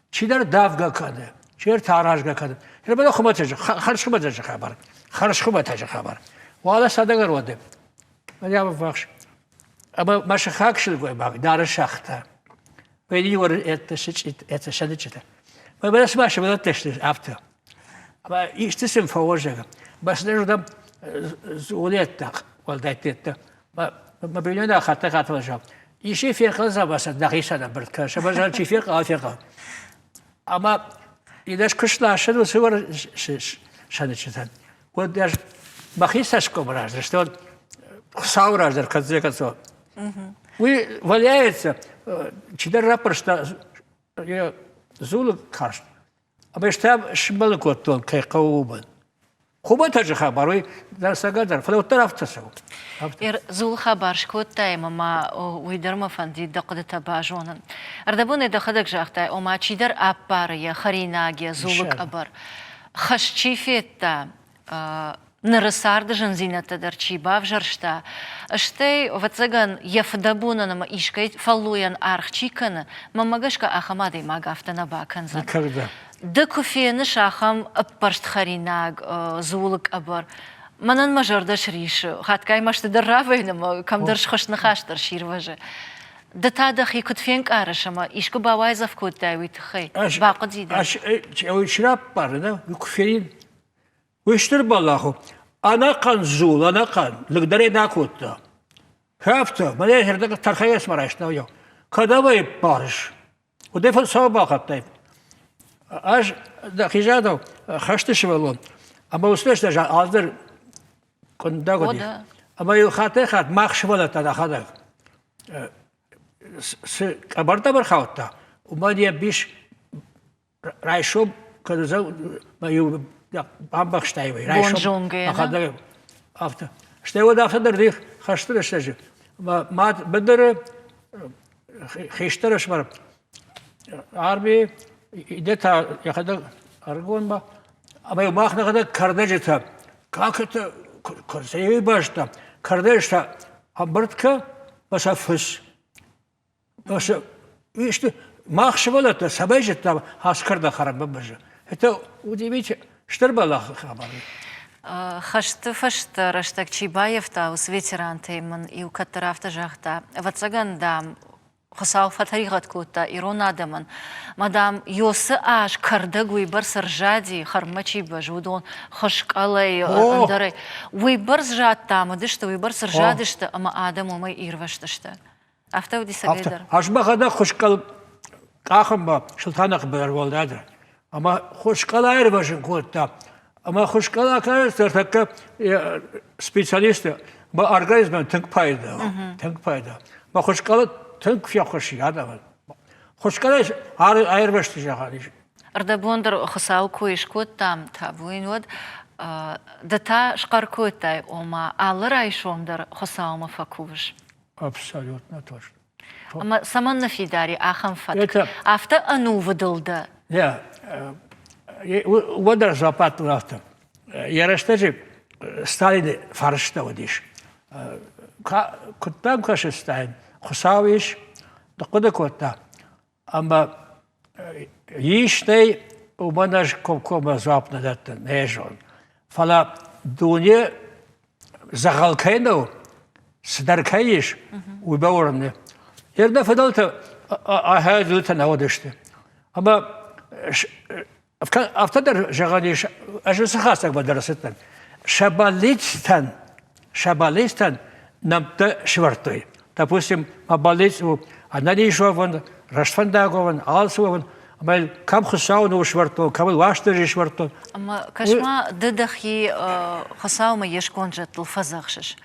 чидар давга каде чер таражга каде ребята хматежа харшхматежа хабар вала садагар воде я вахш аба машахакшил гой баг дар шахта пойди это шадичта мы бас маш вот тешт авто аба иштисим фавожага بس نجدم زولتك والدتك ما بيننا خطة وجاب يشي في قزة بس دقيقة نبرد كاش بس شي في قافقة أما إذا كشلا شنو سوار شنو وداش بخيسش كبراج رشتون خساوراج در كذا كذا ولاية كده رابرشتا زول كارش أما يشتاب شمال كوتون كي قوبن خوبه تجخا باروي در سگادر فلو طرف تسو زول خبر شكوت تايم ما ويدر ما فندي دقد تباجونن اردبون دخدك جاختا او ما چيدر ابار يا خريناگي زولك ابر خش چيفيتا نرسارد جنزينتا در چيباف جرشتا اشتي وتزغن يفدبون نما اشكاي فلوين ارخ چيكن ممغشكا اخمادي ماغافتنا باكنزا كردا دكوفين شاخم أبرشت خريناغ زولك أبر منن مجردش ريش خات كاي مشت درافين ما كم درش خش نخاش در شير وجه دتا دخي كنت فينك أرش ما إيشكو باوايزف كنت تاوي تخي باقد زيدا أو شراب بارنا يكفين ويشتر بالله أنا كان زول أنا كان لقدري ناكوتا هافتا ما ليه هردك ترخيص مرايشنا ويا كذا ما يبارش ودفن صوبا خطيب أج دقيقة خشتش والله أما وصلش ده عذر كن داودي أما يخاطر خات ماخش ولا تدخل أبرد برخاوتا وما يبيش رايشوب كذا ما يو هم بخشتايوي رايشوب أخذ أفتا شتى وده أفتا درديخ خشترش تجي ما بدر خشترش مر عربي إذا ياخذ أرجون با أما يباخ ناخذ كردجة как это красивый башта кардешта абртка басафс баш иште махшвала та сабежет та хаскарда хараб бажа это удивительно штырбала хабар خشت فشت رشتك چيبايف تا وسويتران تيمن يو كترافت جاختا واتسغن دام خساو فتريغت كوتا إيرونا دمن مادام يوس آش كردق ويبرس رجادي خرمچي بجودون خشق علي اندري ويبرس جاد تامدشت ويبرس رجادشت اما آدم وما يروشتشت أفتا ودي سقيدر أشبه هذا خشقل قاخم با شلطانق بيرولدادر اما خشقل ايروشن كوتا اما خشقل اكارستر سبيشاليست با организм تنك پايدا با خشقل تنك في خوشي هذا خوشكلاش ايروشت جاهاليش اردبوندر خساو كويش كوتام تابوين ود دتا شقركوتاي وما алыраишондер خساو مفكوش абсолютно точно اما سمن في داري اخم فتك افتا انو ودلدا يا ودر запад рафта я растежи сталин фаршта водиш كنتام كاشستاين خساويش دقدة كوتا أما يشتي ومناش كم زابنا دات نيجون فلا دنيا زغلكينو سدركيش ويبورني يرد فضلت هذا تناودشت أما أفتدر جغانيش أجلس خاصك بدرستن شباليستان نمت شورتوي допустим поболеть анализован расфандагован алсован амал кам хусауну шварто кам лаштери шварто ама кашма ддахи хусаума ешконжат лфазахшиш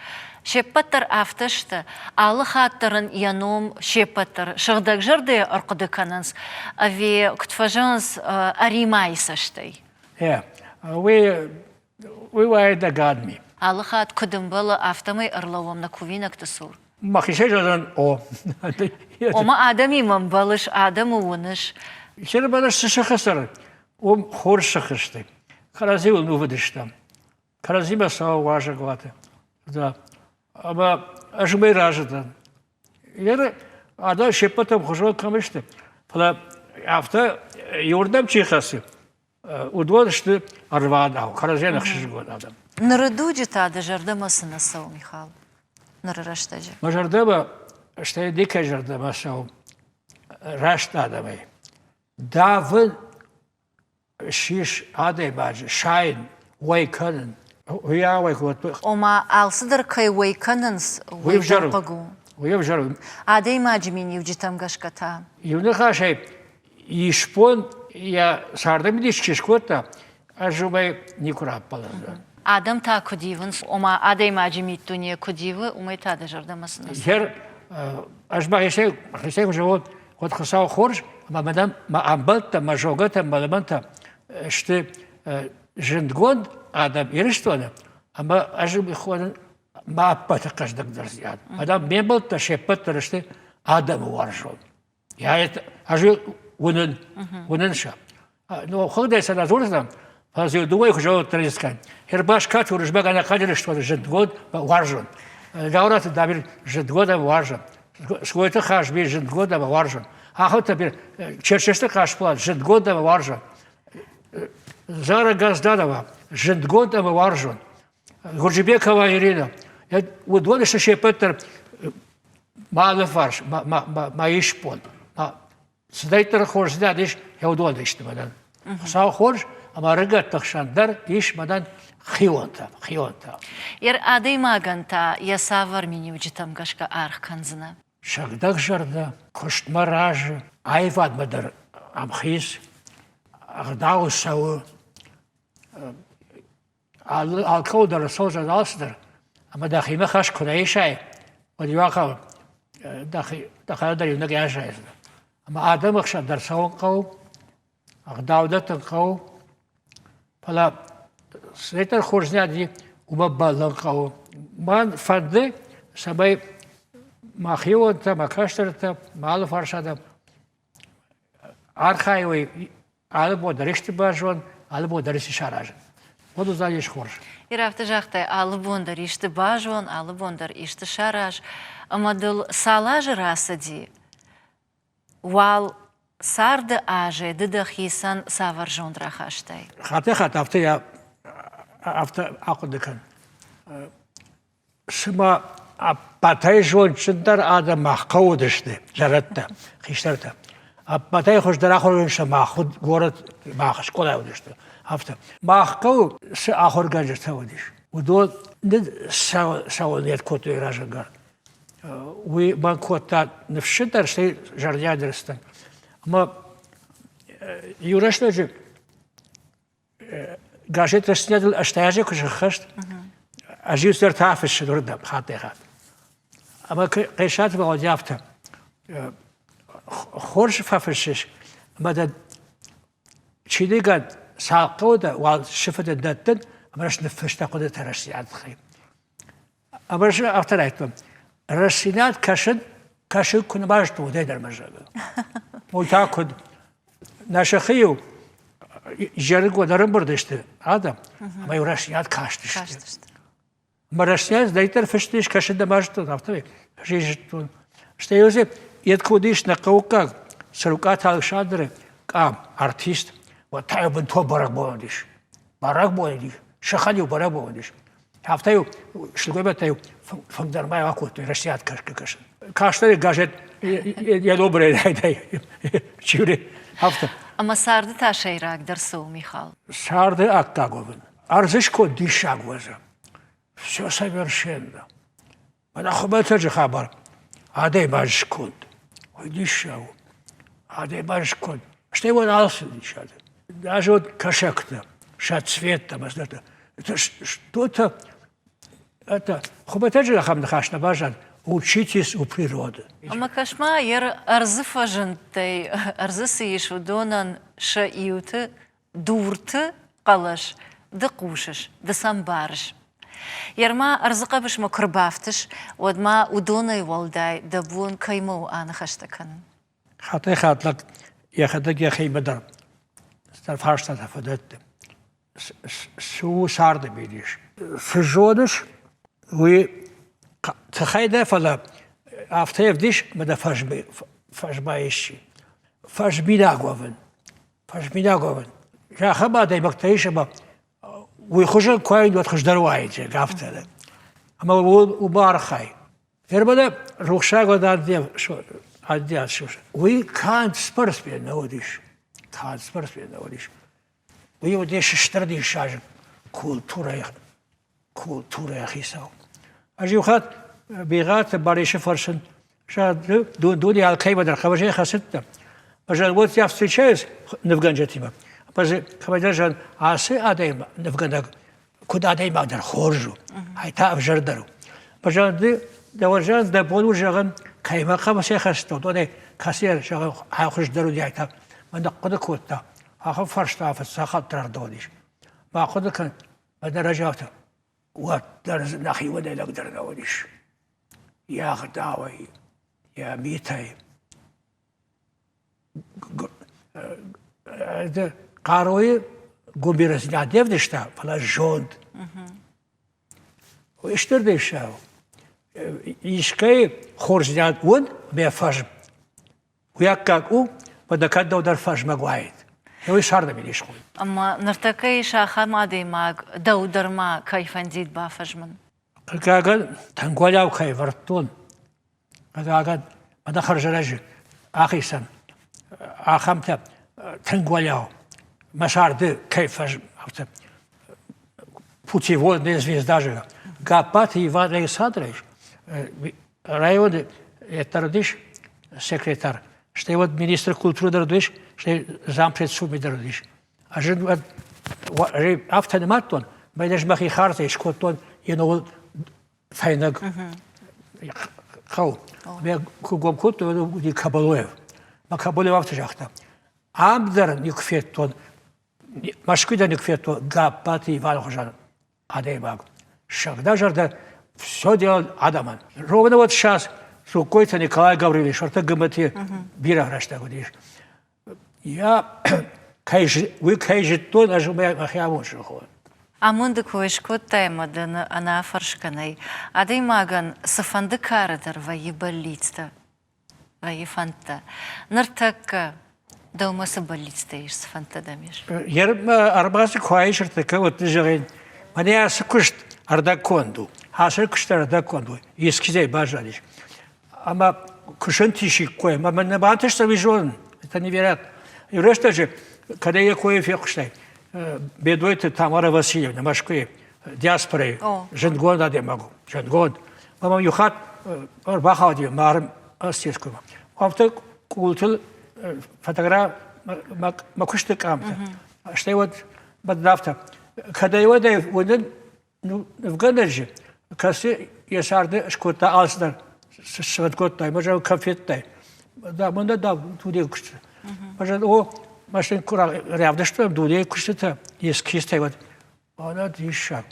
шеппатар афташта алы хаттарын яном шеппатар шырдаг жырды арқыдыкананс ави ктфажанс аримайсаштай я вы ويوايد قادمي Аллахат кудымбалы автомай ырлауам на кувинак тысур. ما خيشة جدًا أو Ома адами мамбалыш, адам уныш. شنو بدرس شخصر خور شخصتي خرازي ونوفدشتم خرازي ما سوا واجه قواته да أما أجمع راجدا يعني هذا شبته خشوا كمشته فلا عفته يوردم شيء خاصي ودوشته أربعة أو خرازي نخشش قول هذا Нарыдуджи тады жардамасы насау, Михал. Нарыраштажи. ما جردبا اشتري ديك جردبا سوا راشت آدمي دافن شيش هذا باج شاين ويكنن ويا ويكوت Ома алсыдыр кай вейканынс ويفجروا вейканпагу. ويفجروا Адей маджмин юджитам гашката. يونيخا شيء يشبون يا ساردم ديش كشكوتا أجوبي نيكورا بالله Адам та кудивынс, ома адей маджмит туния кудивы, умай тады жардамасы насау. هر أجمع يشيء جوود قد خساو خورج ما مدام ما أمبلت ما جوجتا ما لمنتا شت جندقون آدم يرشتونه أما أجمع إخوان ما بتقش دقدر زياد مدام بيمبلت شيبت رشته آدم وارجون يعني أجمع وننشا نو خلده سنة زورتهم فازيو دوي خجوا تريسكان هرباش كات ورجبا أنا قادر اشتغل جندقون وارجون دورات الدابير جندقون وارجون شوية خاش بي جندقون وارجون آخر تبير چرچشته خاش پلان جندقون وارجون زارا گاز دادوا جندقون وارجون غرجبيه كوايرينا ودونش شيبتر ما لفارش ما يشبون ما سدايتر خورج دادش يودول دشت بدن ساو خورج اما رجعت تخشندر يش بدن خيونتا Ер адей маганта ясавар мини юджитам гашка арх канзына. شغدق جرده كشت مراج عيفاد مدر أمخيس أغداو سو الكودر صوزة الأصدر أما داخل ما خاش كنا شيء وديواقع داخل دري نجي شيء أما آدم أخش در سو قو أغداو دت قو فلا سيتر خورجنا دي ومبالغ قو ما فرد سبي ما خيوتا ما كاشترتا ما على فرشادا أرخايوي على بود رشت باجون على بود رشت شاراج بدو زايش خورج Ер авто жақтай алыбондар ишті бажуан, алыбондар ишті шараж. Амадыл салажы расади. Вал сарды аже дыда хисан савар жондра хаштай. خات أفتى يا أفتى أقول لك سما باتايجون شندر آدم مخودشته جرتة خيشترته باتاي خوش در آخر ونش مخود گورت مخش كلا ودشته أفتى مخو س آخر گنجته ودش ودول ند سو نيت كوتو راجعار وي ما كوتا نفشتر شيء جرديا درستن أما يورشتج قاشت رسنيد الأشتاجي كش خشت أجيب سر تعفش دردا خاطئات أما قيشات بوجافته خورش فافشش مدد شيء قد ساقوده وشفت الدتن أمرش نفشت قدر ترشيات خير أمرش أفتريتهم رسينات كشد كنا باجتو ده در مجال وتأكد ناشخيو جرق ودرم بردشته آدم ما يرسينات كاشتشته مرسينات دايتر فشتيش كشد دماجتو تفتري جيجتون شتيوزي يدكوديش نقوكا سرقات هالشادر كام ارتيست وتعبن تو برق بونديش شخاليو برق بونديش هفتايو شلقوبتايو فمدر ما ياكوت رسينات كاش كاشتري قاشت يا دوبري داي شوري هفته Ама сарды ташайрак дарсу, Михал. Сарды оттаговын. Арзышко дишагваза. Все совершенно. Она хубата же хабар. Адей башкунд. Ой, дишагу. Адей башкунд. Что его налсы дишады? Даже вот кошек-то, шат цвет там, это что-то, это хубата же хамнахаш набажан. Учитесь у природы. Ама кашма ер арзы фажынтай, арзы сыйыш удонан ша июты, дурты қалаш. دقوشش دسامبارش يرما أرزقه بش ما كربافتش ودما ودوني والداي دبون كيمو أنا خشتكن خاطي خاطلك يا خدك يا خي بدر استفارش تفدت شو صار بيديش في الجودش و تخيل فلا أفتيف ديش مدى فاش بايشي فاش بيدا قوفن جا خبا داي بكتايش با ويخرج كوين وتخرج دروايج قافته اما وبارخاي يربدا روخشا قداد شو عدي شو وي كانت سبرس بين نوديش وي وديش اشتردي شاج كولتورا خيساو اجي وخات بيغات باريش فرشن شاد دوني على الكيبه در خبجه خسته اجل وقت ياف تشيز نفغان جتيما بس خبجه عاصي ادم نفغان كود ادم در خورجو هاي تا افجردرو بجد دوجان دبولو جغن كيما خبشه خسته دوني كاسير شغل هاخش درو دي تا من قد كوتا اخو فرشتا في الساخط تر دوديش ما قد كان بدرجاته ودر نخي ودا لقدر دوديش يا غداوي يا ميتاي قاروي قوميرس ناديف دشتا فلا جوند واشتر ديشاو يشكي خورج ناد ون بيفاجم وياكاكو بدكات دو در فاج مقوايد هو شارد بيديش خوي أما نرتكي شاخة ما دي ماك دودر ما كيف نزيد بافجمن كاكا تنقولا وكيفرتون كاكا بدا خرج رجل آخي سن آخمت تنقولا مسار دي كيف пути водные звезда Гапат Иван Александрович район это родиш секретарь что вот министр культуры родиш что зампред суми родиш а же автономатон байдеш махи харта ишкотон енол файнаг хау бе кугом куту ди кабалоев ма кабалоев автожахта амдар никфеттон машкида никфеттон Гапат Иван Александрович Адейбаг. Шагда жарда все делал Адаман. Ровно вот сейчас с рукой-то Николай Гаврилович, что-то ГМТ бира грашта говоришь. Я вы кайжи то нажимаю махиаму шухо. Амунды коешко тема да она фаршканай. Адеймаган сафанды карадер ваи болицта. Ваи фанта. Нартак дома саболицта иш сафанта дамиш. Ерма арбасы коешер така вот жирен. Мне асыкушт ардаконду, асыкушт ардаконду, ескизей бажалиш. Ама кушен тишик кое, мама не бантыш совижон, это невероятно. И решта же, когда я кое фекуштай, бедует Тамара Васильевна, Машкой, диаспорой, женгон адемагу, женгон. Мама юхат, бахади, марм, астескума. Авто культул фотограф, макушты камта. Что вот баднафта. Когда его дай воден, ну в Ганадже, кассе я сарды шкота алсдар, шведкотай, может кафеттай, да, мы да туда кушать. Может о машин курал рядом что туда кушать, есть кистай вот, она диша.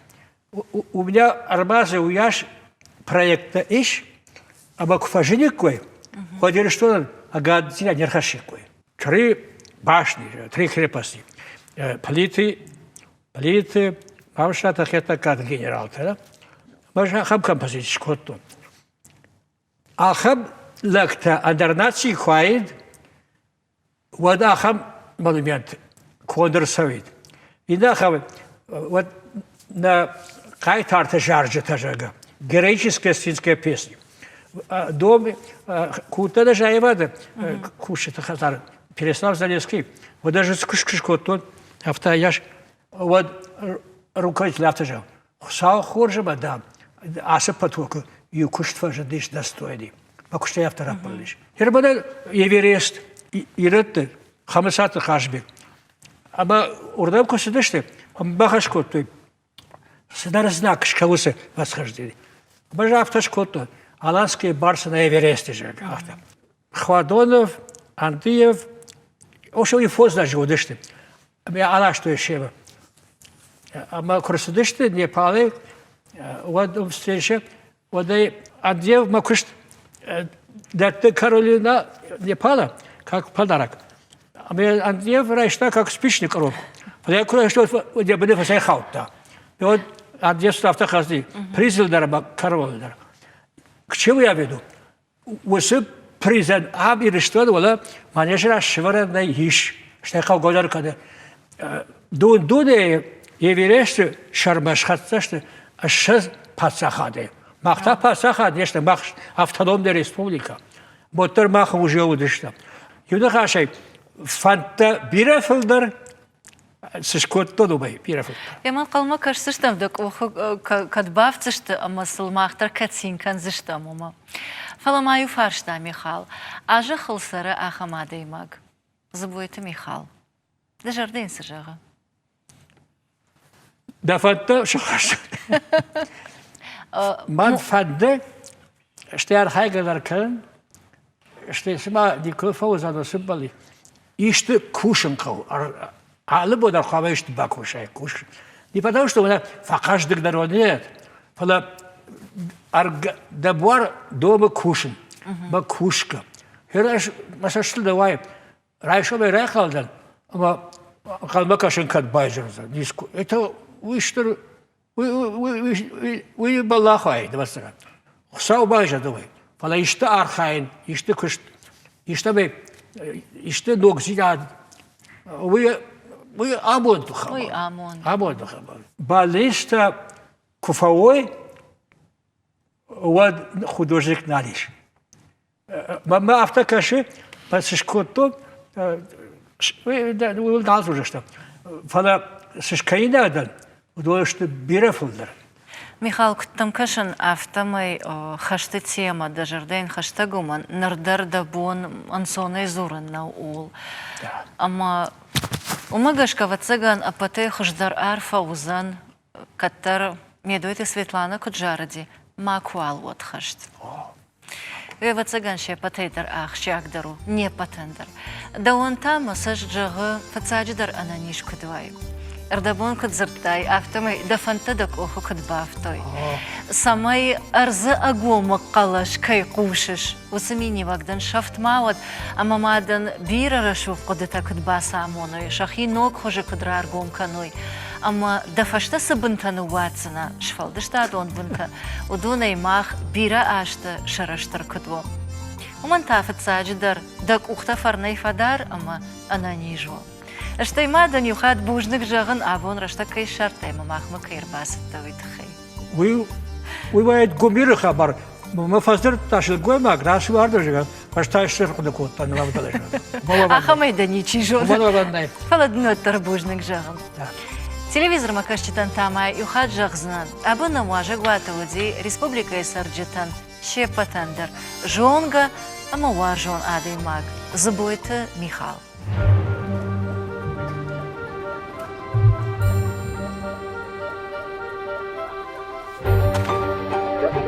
У меня арбазы у яш проекта ищ, а бакфажиник кой, ходили что, а гадзина нерхашикой. 3 башни, 3 крепости, Политы, Павшата Хетакат генерал, да? Можно хаб композит шкоту. А хаб лекта андернации хваид, вот ахам монумент Кондор Совет. И да хаб вот на кайтарте жарже тажага, героическая стинская песня. Дом кута даже айвада кушает хазар. Переслав Залесский. Вот даже скушкотон автояж. Вот руководитель автожал. Сау хорже бадам. Аса потока юкуштва же диш достойный. Покуштай автора полиш. Ербада еверест иретте хамасата хашбек. Ама урдам косидеште. Бахашкоттой. Садар знак шкавусы восхождения. Бажа автошкотто. Аланские барсы на Эвересте же. Хвадонов, Андреев. Ошо и фоз даже удеште. Я ала что еще. Ама курсудышты Непалы, вот встреча, вот и Андреев Макушт, дата Каролина Непала, как подарок. А мне Андреев райшта как спичный коров. Я кураю, что я бы не посехал, да. И вот Андреев ставта хазди, призил дараба Каролина. К чему я веду? Усы призен аб или что, вот, манежера шеваренная иш, что я хал годар когда. Дуне евреешься шармашхатса, что шез пасахаде. Махта пасахаде, что мах автономная республика. Мотор мах уже удышта. Юда хашай фанта бирефилдер сышкот то думай бирефилдер. Я қалма кажется, док кадбавцы, что масылмахтар катсинкан зыштамума. Фаламаю фаршта Михал. Ажа хылсары ахамады имаг. Забуйте Михал. Да жардин сажага. Да фанта шахаш. Ман фанде, что я хайгалар кан, что сама дикофау задо симбали. Иште кушен кау. Але бодар хаваешь бакушай куш. Не потому что она факаждык народе, фала дабуар дома кушен, бакушка. Хераш масашты давай. Райшо бы рехалдан, ама калмакашен кат байжерза. Это вы балахай, двадцать. Сау байжа давай. Фала иште архайн, иште куш, иште бы, иште ногзиад. Вы амон тухаб. Ой, амон. Амон тухаб. Балиста куфауой, вот художник налиш. Мама автокаши, пасышкотто, вы дал уже что. Фала сышкаина дан, удовольствие что бирефулдер. Михал, там кашен автомой хашты тема, дажардейн хаштагуман, нардар дабон ансона изуран на ул. Ама умагашка вацеган апате хождар арфа узан, каттар медуйте Светлана Куджаради, макуал вот хашт. Вацеган ще патейдар ах шагдару, не патендер. Да он там сажджага фацадждар ананиш кудвай. Ардабон кудзартай, автомой да фантадак оху кудбафтой. Самай арза агома калаш кай кушиш. Усамини вагдан шафт мауад, а мамадан бира рашув кудета кудбаса амоной, шахи ног хоже кудра аргом каной. Ама да фашта сабынтану ватсана, шфалдышта адон бынта, удунай мах бира ашта шараштар кудво. Умантафат садждар, дак ухта фарнай фадар, ама ананижо. Что има да нюхат бужник жаган, а вон рашта кай шартай мамахма кайрбасат тавитхай. Вы бывает гумиры хабар. Мы фаздер ташил гойма, граши вардер жиган. Пашташ сер худакот, пан вавдалеш. Ахамай да ничижо. Вавдалеш. Фаладнотар бужник жаган. Телевизор макашчитан тамай юхат жагзнан. Абына муажа гуатауди Республика Сарджитан Шепатандер. Жонга, амауар жон адаймаг. Забойте Михал.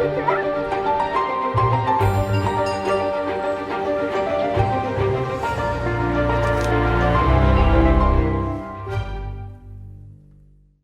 Thank you.